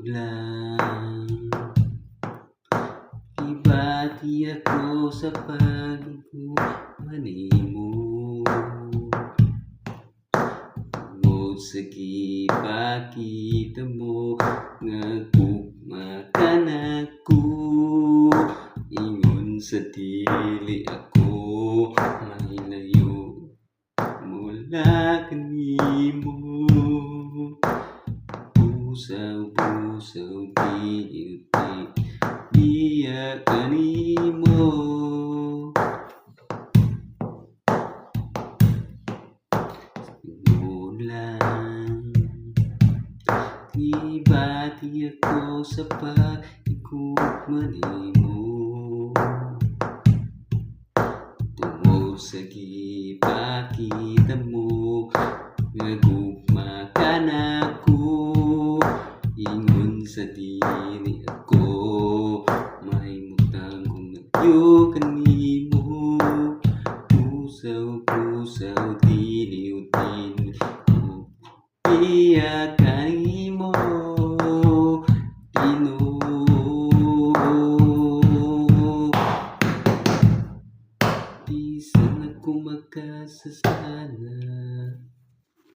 lang. Ibati ako sa pag-iguman mo. Tungod sa gipakita mo nga gugma ka nako. Ingon sa dili ako mahilayo mula kanimo. Busaw-busaw biya kanimo. Tungod lang. Ibati ako sa pag-igugman mo. Tungod sa gipakita mo nga gugma ka nako. Ingon sa dili ako mahimutang kung nagyo kanimo.